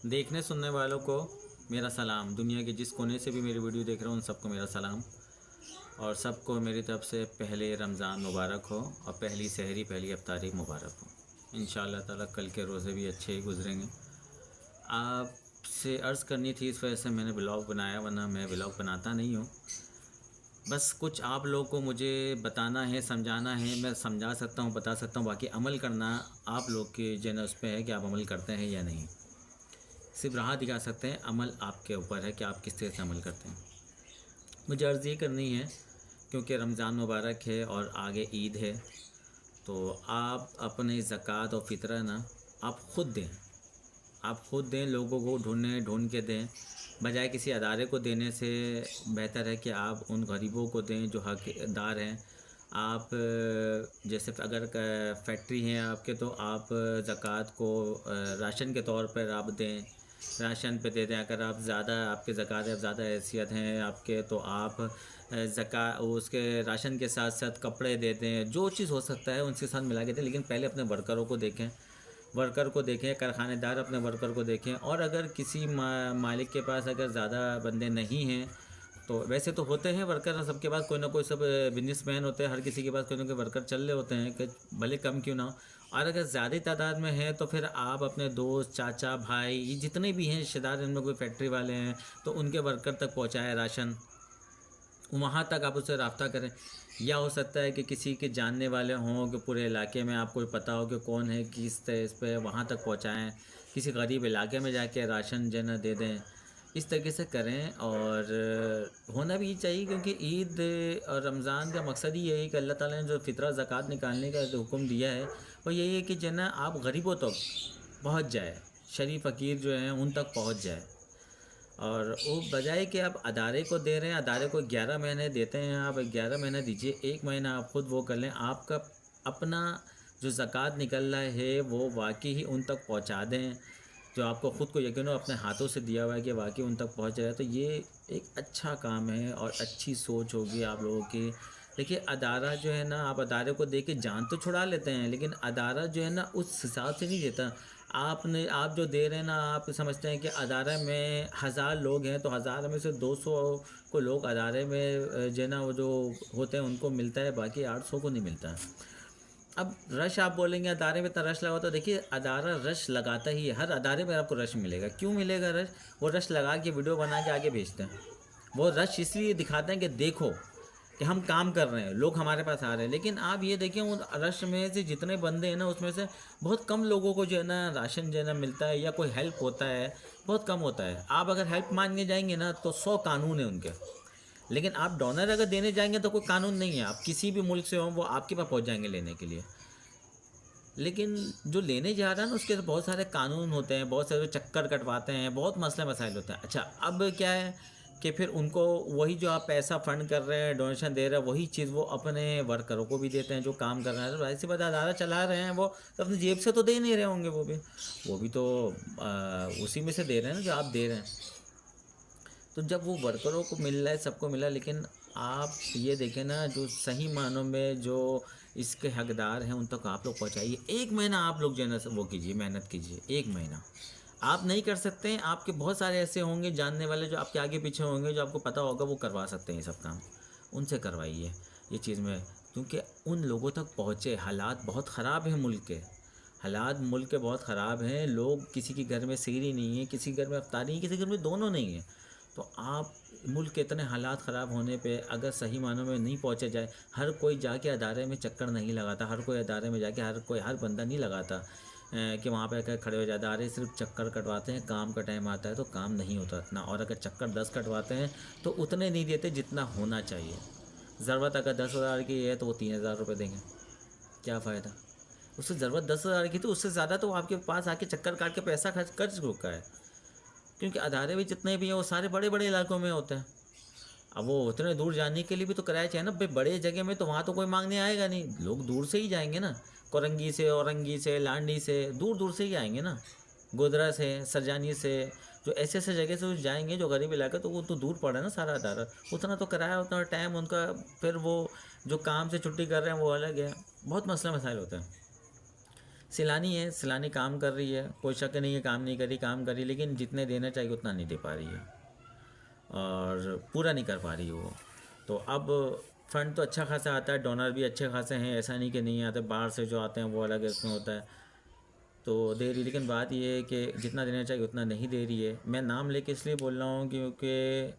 देखने सुनने वालों को मेरा सलाम। दुनिया के जिस कोने से भी मेरी वीडियो देख रहे हो उन सबको मेरा सलाम। और सबको मेरी तरफ से पहले रमज़ान मुबारक हो और पहली सहरी पहली अफ्तारी मुबारक हो। इंशाअल्लाह ताला कल के रोज़े भी अच्छे ही गुजरेंगे। आपसे अर्ज़ करनी थी, इस वजह से मैंने ब्लॉग बनाया, वरना मैं ब्लॉग बनाता नहीं हूँ। बस कुछ आप लोगों को मुझे बताना है, समझाना है। मैं समझा सकता हूँ, बता सकता हूँ, बाकी अमल करना आप लोग के जन उस पर है कि आप अमल करते हैं या नहीं। सिर्फ राह दिखा सकते हैं, अमल आपके ऊपर है कि आप किस तरह से अमल करते हैं। मुझे अर्ज़ ये करनी है क्योंकि रमज़ान मुबारक है और आगे ईद है, तो आप अपने ज़कात और फ़ितरा ना आप ख़ुद दें। आप ख़ुद दें, लोगों को ढूंढ के दें। बजाय किसी अदारे को देने से बेहतर है कि आप उन गरीबों को दें जो हकदार हैं। आप जैसे अगर फैक्ट्री हैं आपके, तो आप ज़कात को राशन के तौर पर आप दें, राशन पे दे दें। अगर आप ज़्यादा आपके ज़कात है, ज़्यादा हैसियत हैं आपके, तो आप उसके राशन के साथ साथ कपड़े दे दें। जो चीज़ हो सकता है उनके साथ मिला के दें, लेकिन पहले अपने वर्करों को देखें, कारखानेदार अपने वर्कर को देखें। और अगर किसी मालिक के पास अगर ज़्यादा बंदे नहीं हैं, तो वैसे तो होते हैं वर्कर सबके पास, कोई ना कोई सब बिजनेसमैन होते हैं, हर किसी के पास कोई ना कोई वर्कर चल रहे होते हैं कि भले कम क्यों ना हो। और अगर ज़्यादा तादाद में है तो फिर आप अपने दोस्त, चाचा, भाई, जितने भी हैं रिश्तेदार, इनमें कोई फैक्ट्री वाले हैं तो उनके वर्कर तक पहुँचाएँ राशन, वहाँ तक आप उससे रब्ता करें। या हो सकता है कि किसी के जानने वाले हों कि पूरे इलाके में आपको पता हो कि कौन है, किस तरह इस पर वहाँ तक पहुँचाएँ। किसी गरीब इलाके में जाके राशन जो है दे दें। इस तरीके से करें। और होना भी चाहिए, क्योंकि ईद और रमज़ान का मकसद ही यही है कि अल्लाह ताला ने जो फ़ितरा ज़कात निकालने का जो हुक्म दिया है वो यही है कि जो ना आप गरीबों तक पहुँच जाए, शरीफ फ़कीर जो हैं उन तक पहुँच जाए। और वो बजाय कि आप अदारे को दे रहे हैं, अदारे को 11 महीने देते हैं, आप 11 महीने दीजिए, 1 महीना आप ख़ुद वो कर लें। आपका अपना जो ज़कात निकल रहा है वो वाकई ही उन तक पहुंचा दें, जो आपको ख़ुद को यकीन हो अपने हाथों से दिया हुआ है कि वाकई उन तक पहुंच जाए। तो ये एक अच्छा काम है और अच्छी सोच होगी आप लोगों की। देखिए, अदारा जो है ना, आप अदारे को दे के जान तो छुड़ा लेते हैं, लेकिन अदारा जो है ना उस हिसाब से नहीं देता। आप जो दे रहे हैं ना, आप समझते हैं कि अदारे में 1000 लोग हैं तो 1000 में से 200 को लोग अदारे में जो है ना वो जो होते हैं उनको मिलता है, बाकी 800 को नहीं मिलता है। अब रश आप बोलेंगे अदारे में इतना रश लगा, तो देखिए अदारा रश लगाता ही है। हर अदारे में आपको रश मिलेगा। क्यों मिलेगा रश? वो रश लगा के वीडियो बना के आगे भेजते हैं। वो रश इसलिए दिखाते हैं कि देखो कि हम काम कर रहे हैं, लोग हमारे पास आ रहे हैं। लेकिन आप ये देखें, उन रश में से जितने बंदे हैं ना, उसमें से बहुत कम लोगों को जो है ना राशन जो है ना मिलता है, या कोई हेल्प होता है, बहुत कम होता है। आप अगर हेल्प मांगने जाएंगे ना तो 100 कानून है उनके, लेकिन आप डोनर अगर देने जाएंगे तो कोई कानून नहीं है। आप किसी भी मुल्क से हो, वो आपके पास पहुँच जाएंगे लेने के लिए। लेकिन जो लेने जा रहा है ना, उसके तो बहुत सारे कानून होते हैं, बहुत सारे चक्कर कटवाते हैं, बहुत मसले मसाइल होते हैं। अच्छा, अब क्या है कि फिर उनको वही जो आप पैसा फंड कर रहे हैं, डोनेशन दे रहे हैं, वही चीज़ वो अपने वर्करों को भी देते हैं जो काम कर रहे हैं। तो ऐसी बात, अदारा चला रहे हैं वो तो अपनी जेब से तो दे नहीं रहे होंगे, वो भी तो उसी में से दे रहे हैं ना जो आप दे रहे हैं। तो जब वो वर्करों को मिल रहा है, सबको मिला, लेकिन आप ये देखें ना, जो सही मानों में जो इसके हकदार हैं उन तक आप लोग पहुँचाइए। 1 महीना आप लोग जो है ना वो कीजिए, मेहनत कीजिए। 1 महीना आप नहीं कर सकते हैं, आपके बहुत सारे ऐसे होंगे जानने वाले जो आपके आगे पीछे होंगे, जो आपको पता होगा वो करवा सकते हैं ये सब काम, उनसे करवाइए ये चीज़ में। क्योंकि उन लोगों तक पहुँचे। हालात बहुत ख़राब हैं मुल्क के, हालात मुल्क के बहुत ख़राब हैं। लोग, किसी के घर में सीरी नहीं है, किसी घर में अफ्तारी नहीं, किसी घर में दोनों नहीं है। तो आप मुल्क के इतने हालात ख़राब होने पे अगर सही मानों में नहीं पहुँचे जाए, हर कोई जाके अदारे में चक्कर नहीं लगाता, हर कोई अदारे में जाके हर बंदा नहीं लगाता कि वहाँ पे खड़े हो जाते। अदारे सिर्फ चक्कर कटवाते हैं, काम का टाइम आता है तो काम नहीं होता इतना। और अगर चक्कर 10 कटवाते हैं तो उतने नहीं देते जितना होना चाहिए। ज़रूरत अगर 10,000 की है तो वो 3,000 रुपये देंगे, क्या फ़ायदा? उससे ज़रूरत 10,000 की, तो उससे ज़्यादा तो आपके पास आके चक्कर काट के पैसा खर्च कर चुका है। क्योंकि अदारे भी जितने भी हैं वो सारे बड़े बड़े इलाकों में होते हैं। अब वो उतने दूर जाने के लिए भी तो किराया चाहिए ना भाई। बड़े जगह में तो वहाँ तो कोई मांगने आएगा नहीं, लोग दूर से ही जाएंगे ना। कोरंगी से, औरंगी से, लांडी से, दूर दूर से ही आएंगे ना। गोधरा से, सरजानी से, जो ऐसे ऐसे जगह से जाएंगे जो गरीब इलाका, तो वो तो दूर पड़ा है ना सारा अदारा। उतना तो किराया, उतना टाइम उनका, फिर वो जो काम से छुट्टी कर रहे हैं वो अलग है। बहुत मसला मसाइल होते हैं। सैलानी है, सैलानी काम कर रही है, कोई शक नहीं है काम नहीं कर रही, काम कर रही है, लेकिन जितने देना चाहिए उतना नहीं दे पा रही है और पूरा नहीं कर पा रही है वो। तो अब फंड तो अच्छा खासा आता है, डोनर भी अच्छे खासे हैं, ऐसा नहीं कि नहीं आते, बाहर से जो आते हैं वो अलग इसमें होता है, तो दे रही। लेकिन बात ये है कि जितना देना चाहिए उतना नहीं दे रही है। मैं नाम लेके इसलिए बोल रहा हूँ क्योंकि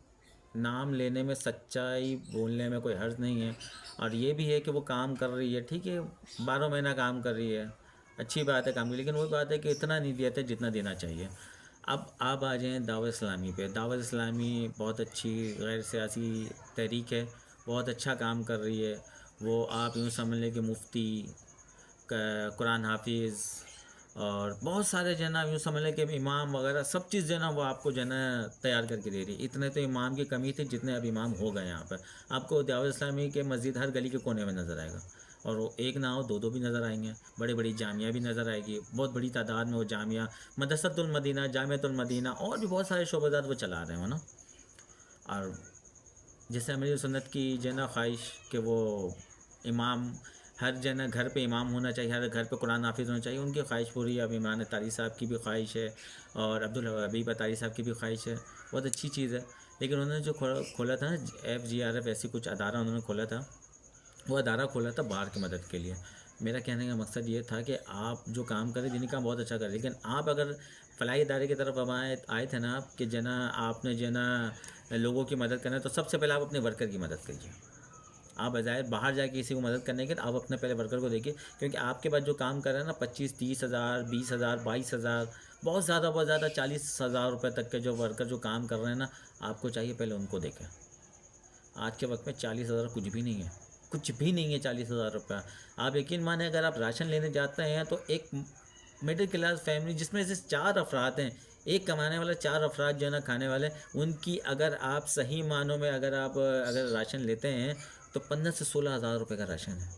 नाम लेने में सच्चाई बोलने में कोई हर्ज नहीं है, और ये भी है कि वो काम कर रही है, ठीक है, 12 महीना काम कर रही है, अच्छी बात है काम की, लेकिन वही बात है कि इतना नहीं दिया था जितना देना चाहिए। अब आप आ जाएँ दावत इस्लामी पे। दावत इस्लामी बहुत अच्छी गैर सियासी तहरीक है, बहुत अच्छा काम कर रही है। वो आप यूँ समझ लें कि मुफ्ती, कुरान हाफिज़ और बहुत सारे जो है ना यूँ समझ लें कि इमाम वगैरह सब चीज़ जो है ना वो आपको जो है ना तैयार करके दे रही है। इतने तो इमाम की कमी थी जितने अब इमाम हो गए यहाँ पर। आपको दावत इस्लामी के मस्जिद हर गली के कोने में नज़र आएगा, और वो एक ना हो दो दो भी नज़र आएंगे, बड़ी बड़ी जामिया भी नज़र आएगी, बहुत बड़ी तादाद में वो जामिया, मदरसतुल मदीना, जामियतुल मदीना और भी बहुत सारे शोबाजात वो चला रहे हैं ना। और जैसे हमारी सुन्नत की जो है ना ख्वाहिश कि वो इमाम हर जन घर पे इमाम होना चाहिए, हर घर पे कुरान हाफिज़ होना चाहिए, उनकी ख्वाहिश पूरी। अब ईमान तारी साहब की भी ख्वाहिश है और अब्दुल हबीब तारी साहब की भी ख्वाहिश है, बहुत अच्छी चीज़ है। लेकिन उन्होंने जो खोला था ना FGRF ऐसी कुछ अदारा उन्होंने खोला था, वो अदारा खोला था बाहर की मदद के लिए। मेरा कहने का मकसद ये था कि आप जो काम करें दीनी काम बहुत अच्छा करें, लेकिन आप अगर फलाई इदारे की तरफ अब आए थे ना आप कि जना आपने जना लोगों की मदद करना है, तो सबसे पहले आप अपने वर्कर की मदद करिए। आप बजाय बाहर जाके किसी को मदद करने के, आप अपने पहले वर्कर को देखिए, क्योंकि आपके पास जो काम कर रहे हैं ना 25-30 हज़ार, 20 हज़ार, 22 हज़ार, बहुत ज़्यादा 40 हज़ार रुपये तक के जो वर्कर जो काम कर रहे हैं ना, आपको चाहिए पहले उनको देखें। आज के वक्त में 40 हज़ार कुछ भी नहीं है, कुछ भी नहीं है 40 हज़ार रुपया। आप यकीन माने अगर आप राशन लेने जाते हैं तो एक मिडिल क्लास फैमिली जिसमें से 4 अफराद हैं, एक कमाने वाला 4 अफराद जो है ना खाने वाले, उनकी अगर आप सही मानों में अगर राशन लेते हैं तो 15 से 16 हज़ार रुपये का राशन है।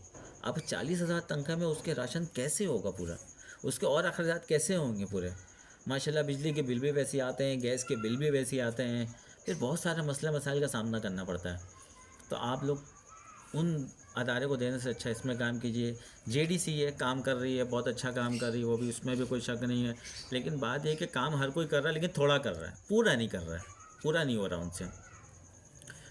अब 40 हज़ार तनख्वाह में उसके राशन कैसे होगा पूरा, उसके और अखराजात कैसे होंगे पूरे। माशाल्लाह बिजली के बिल भी वैसे आते हैं, गैस के बिल भी वैसे आते हैं, फिर बहुत सारे मसले मसाइल का सामना करना पड़ता है। तो आप लोग उन अदारे को देने से अच्छा इसमें काम कीजिए। JDC है, काम कर रही है, बहुत अच्छा काम कर रही है वो भी, उसमें भी कोई शक नहीं है। लेकिन बात यह कि काम हर कोई कर रहा है, लेकिन थोड़ा कर रहा है, पूरा नहीं कर रहा है, पूरा नहीं हो रहा उनसे।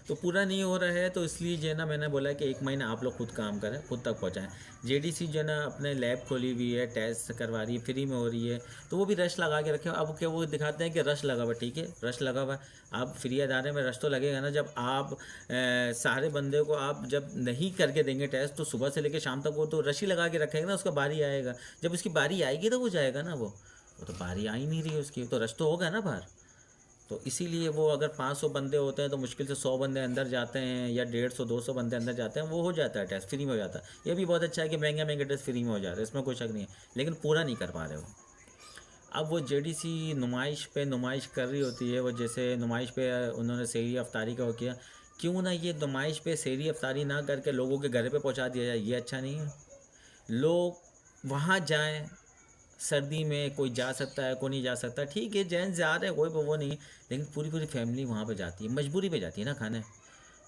तो पूरा नहीं हो रहा है तो इसलिए जो है ना मैंने बोला कि 1 महीना आप लोग खुद काम करें, खुद तक पहुँचाएँ। JDC जो है ना अपने लैब खोली हुई है, टेस्ट करवा रही है, फ्री में हो रही है, तो वो भी रश लगा के रखे। अब क्या वो दिखाते हैं कि रश लगा हुआ, ठीक है रश लगा हुआ, आप फ्री अदारे में रश तो लगेगा ना। जब आप सारे बंदे को आप जब नहीं करके देंगे टेस्ट, तो सुबह से लेकर शाम तक वो तो रश ही लगा के रखेगा ना, उसका बारी आएगा, जब उसकी बारी आएगी तो वो जाएगा ना। वो तो बारी आ ही नहीं रही है उसकी, तो रश तो होगा ना बाहर। तो इसीलिए वो अगर 500 बंदे होते हैं तो मुश्किल से 100 बंदे अंदर जाते हैं, या 150-200 बंदे अंदर जाते हैं, वो हो जाता है टेस्ट, फ्री में हो जाता है। ये भी बहुत अच्छा है कि महंगे टेस्ट फ्री में हो जा रहे हैं, इसमें कोई शक नहीं है, लेकिन पूरा नहीं कर पा रहे हो। अब वो JDC नुमाइश पे नुमाइश कर रही होती है, वो जैसे नुमाइश पे उन्होंने सहरी अफ्तारी का वो किया, क्यों ना ये नुमाइश पे सहरी अफ्तारी ना करके लोगों के घर पे पहुंचा दिया जाए, ये अच्छा नहीं है। लोग वहाँ जाएं, सर्दी में कोई जा सकता है कोई नहीं जा सकता, ठीक है जेंट्स जा रहे हैं कोई वो नहीं, लेकिन पूरी पूरी फैमिली वहाँ पे जाती है, मजबूरी पे जाती है ना खाने।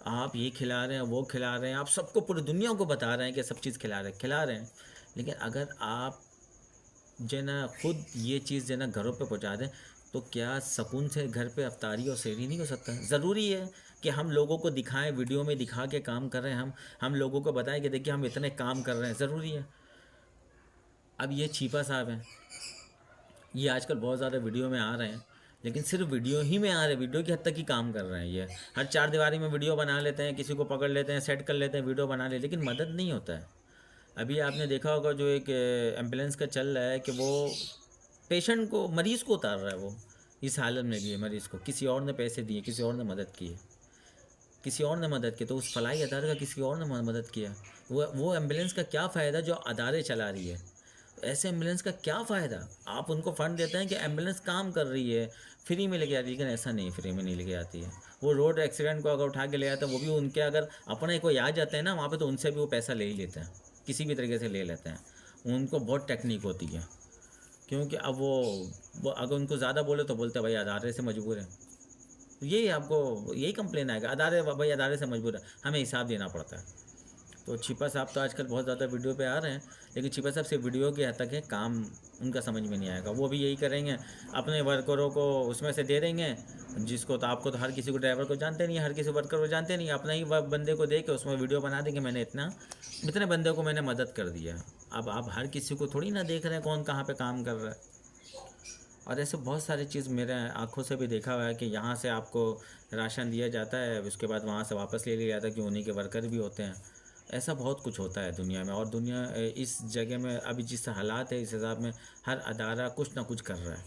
आप ये खिला रहे हैं वो खिला रहे हैं, आप सबको पूरी दुनिया को बता रहे हैं कि सब चीज़ खिला रहे हैं, लेकिन अगर आप जो ना खुद ये चीज़ जो ना घरों पे पहुँचा दें, तो क्या सुकून से घर पे अफ्तारी और सहरी नहीं हो सकता। ज़रूरी है कि हम लोगों को दिखाएं, वीडियो में दिखा के काम कर रहे हैं, हम लोगों को बताएं कि देखिए हम इतने काम कर रहे हैं, ज़रूरी है। अब ये छीपा साहब हैं, ये आजकल बहुत ज़्यादा वीडियो में आ रहे हैं, लेकिन सिर्फ वीडियो ही में आ रहे हैं, वीडियो की हद तक ही काम कर रहे हैं। ये हर 4 दीवारी में वीडियो बना लेते हैं, किसी को पकड़ लेते हैं, सेट कर लेते हैं, वीडियो बना ले, लेकिन मदद नहीं होता है। अभी आपने देखा होगा जो एक एम्बुलेंस का चल रहा है कि वो पेशेंट को, मरीज़ को उतार रहा है, वो इस हालत में भी है, मरीज़ को किसी और ने पैसे दिए, किसी और ने मदद की है, किसी और ने मदद की, तो उस फलाई अदारे का किसी और ने मदद किया। वो एम्बुलेंस का क्या फ़ायदा जो अदारे चला रही है, ऐसे एम्बुलेंस का क्या फ़ायदा। आप उनको फ़ंड देते हैं कि एम्बुलेंस काम कर रही है, फ्री में लेके आती है, लेकिन ऐसा नहीं, फ्री में नहीं लेके आती है। वो रोड एक्सीडेंट को अगर उठा के ले आते हैं, वो भी उनके अगर अपने कोई आ जाते हैं ना वहाँ पे, तो उनसे भी वो पैसा ले ही लेते हैं, किसी भी तरीके से ले लेते हैं। उनको बहुत टेक्निक होती है, क्योंकि अब वो अगर उनको ज़्यादा बोले तो बोलते हैं भाई अदारे से मजबूर है। यही आपको यही कंप्लेन आएगा, अदारे भाई अदारे से मजबूर है, हमें हिसाब देना पड़ता है। तो छिपा साहब तो आजकल बहुत ज़्यादा वीडियो पे आ रहे हैं, लेकिन छिपा साहब सिर्फ वीडियो की हद तक है, काम उनका समझ में नहीं आएगा। वो भी यही करेंगे, अपने वर्करों को उसमें से दे देंगे, जिसको तो आपको तो हर किसी को ड्राइवर को जानते नहीं है, हर किसी वर्कर को जानते नहीं, अपना ही बंदे को दे के उसमें वीडियो बना देंगे, मैंने इतने बंदे को मैंने मदद कर दिया। अब आप हर किसी को थोड़ी ना देख रहे हैं कौन कहाँ पर काम कर रहा है। और ऐसे बहुत सारी चीज़ मेरे आँखों से भी देखा हुआ है कि यहाँ से आपको राशन दिया जाता है, उसके बाद वहाँ से वापस ले लिया जाता है कि उन्हीं के वर्कर भी होते हैं। ऐसा बहुत कुछ होता है दुनिया में, और दुनिया इस जगह में अभी जिस हालात है, इस हिसाब में हर अदारा कुछ ना कुछ कर रहा है।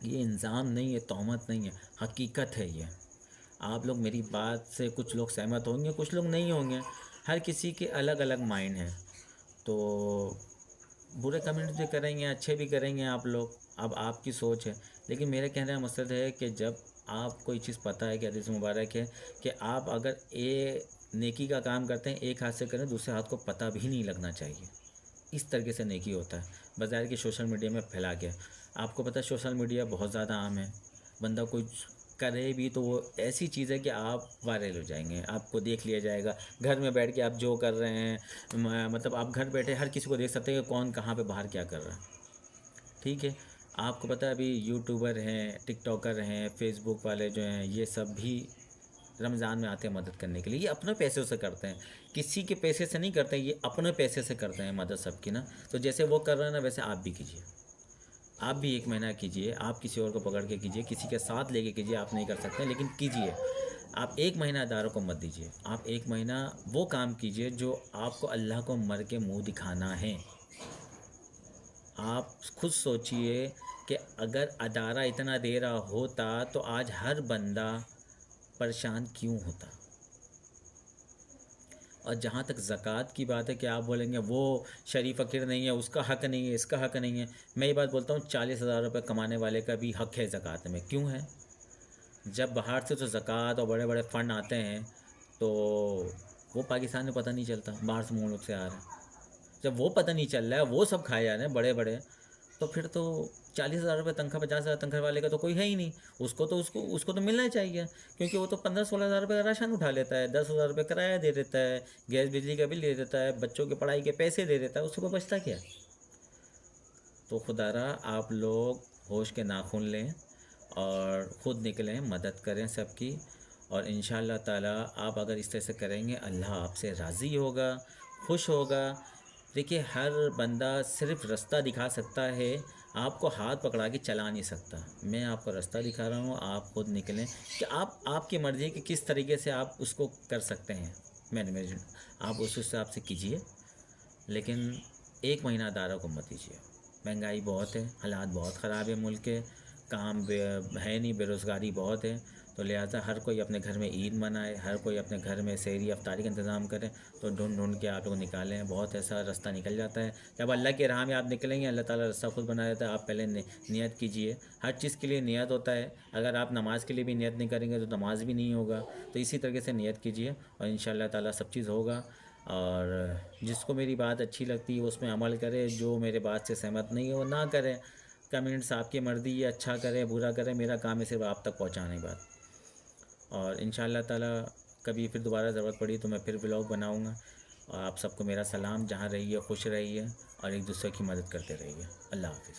ये इल्ज़ाम नहीं है, तोहमत नहीं है, हकीकत है ये। आप लोग मेरी बात से कुछ लोग सहमत होंगे, कुछ लोग नहीं होंगे, हर किसी के अलग अलग माइंड हैं। तो बुरे कमेंट्स भी करेंगे, अच्छे भी करेंगे आप लोग, अब आपकी सोच है। लेकिन मेरे कहने का मकसद है कि जब आप कोई चीज़ पता है कि हदीस मुबारक है कि आप अगर नेकी का काम करते हैं, एक हाथ से करें, दूसरे हाथ को पता भी नहीं लगना चाहिए। इस तरीके से नेकी होता है, बजाय कि सोशल मीडिया में फैला के। आपको पता है सोशल मीडिया बहुत ज़्यादा आम है, बंदा कुछ करे भी तो वो ऐसी चीज़ है कि आप वायरल हो जाएंगे, आपको देख लिया जाएगा। घर में बैठ के आप जो कर रहे हैं, मतलब आप घर बैठे हर किसी को देख सकते हैं कि कौन कहाँ पे बाहर क्या कर रहा है। ठीक है, आपको पता है अभी यूट्यूबर हैं, टिकटॉकर हैं, फेसबुक वाले जो हैं, ये सब भी रमज़ान में आते हैं मदद करने के लिए। ये अपने पैसों से करते हैं, किसी के पैसे से नहीं करते हैं, ये अपने पैसे से करते हैं मदद सबकी ना। तो जैसे वो कर रहे हैं ना, वैसे आप भी कीजिए। आप भी 1 महीना कीजिए, आप किसी और को पकड़ के कीजिए, किसी के साथ लेके कीजिए, आप नहीं कर सकते लेकिन कीजिए। आप 1 महीना अदारों को मत दीजिए, आप 1 महीना वो काम कीजिए जो आपको अल्लाह को मर के मुँह दिखाना है। आप खुद सोचिए कि अगर अदारा इतना दे रहा होता तो आज हर बंदा परेशान क्यों होता। और जहाँ तक ज़कात की बात है कि आप बोलेंगे वो शरीफ फ़कीर नहीं है, उसका हक़ नहीं है, इसका हक़ नहीं है। मैं ये बात बोलता हूँ 40,000 रुपये कमाने वाले का भी हक़ है ज़कात में। क्यों है? जब बाहर से तो ज़कात और बड़े बड़े फ़ंड आते हैं तो वो पाकिस्तान में पता नहीं चलता, बाहर से मुल्क से आ रहा है। जब वो पता नहीं चल रहा है, वो सब खाए जा रहे हैं बड़े बड़े, तो फिर तो 40,000 रुपये तनख्वाह, 50,000 तनख्वाह वाले का तो कोई है ही नहीं। उसको तो मिलना ही चाहिए, क्योंकि वो तो 15-16,000 रुपये का राशन उठा लेता है, 10,000 रुपये किराया दे देता है, गैस बिजली का बिल दे देता है, बच्चों के पढ़ाई के पैसे दे देता है, उसको बचता क्या। तो खुदारा आप लोग होश के नाखून लें और ख़ुद निकलें, मदद करें सबकी। और इंशाअल्लाह ताला आप अगर इस तरह से करेंगे, अल्लाह आपसे राज़ी होगा, खुश होगा। देखिए, हर बंदा सिर्फ रास्ता दिखा सकता है, आपको हाथ पकड़ा के चला नहीं सकता। मैं आपको रास्ता दिखा रहा हूँ, आप खुद निकलें कि आपकी मर्ज़ी है कि किस तरीके से आप उसको कर सकते हैं मैनेजमेंट, आप उस हिसाब से कीजिए। लेकिन 1 महीना अदारा को मत दीजिए। महंगाई बहुत है, हालात बहुत ख़राब है मुल्क के, काम है नहीं, बेरोज़गारी बहुत है। तो लिहाजा हर कोई अपने घर में ईद मनाए, हर कोई अपने घर में सहरी अफ्तारी का इंतज़ाम करें। तो ढूंढ के आप लोग निकालें, बहुत ऐसा रास्ता निकल जाता है। जब अल्लाह के राह में आप निकलेंगे, अल्लाह ताला रास्ता खुद बना देता है। आप पहले नियत कीजिए, हर चीज़ के लिए नियत होता है। अगर आप नमाज़ के लिए भी नियत नहीं करेंगे तो नमाज भी नहीं होगा। तो इसी तरीके से नियत कीजिए और इंशाअल्लाह ताला सब चीज़ होगा। और जिसको मेरी बात अच्छी लगती है उसमें अमल करे, जो मेरे बात से सहमत नहीं है वो ना करें। कमेंट्स आपकी मर्ज़ी है, अच्छा करें बुरा करें, मेरा काम है सिर्फ आप तक पहुँचाने की बात। और इंशाअल्लाह ताला कभी फिर दोबारा ज़रूरत पड़ी तो मैं फिर व्लॉग बनाऊँगा। और आप सबको मेरा सलाम, जहाँ रहिए खुश रहिए और एक दूसरे की मदद करते रहिए। अल्लाह हाफ़िज़।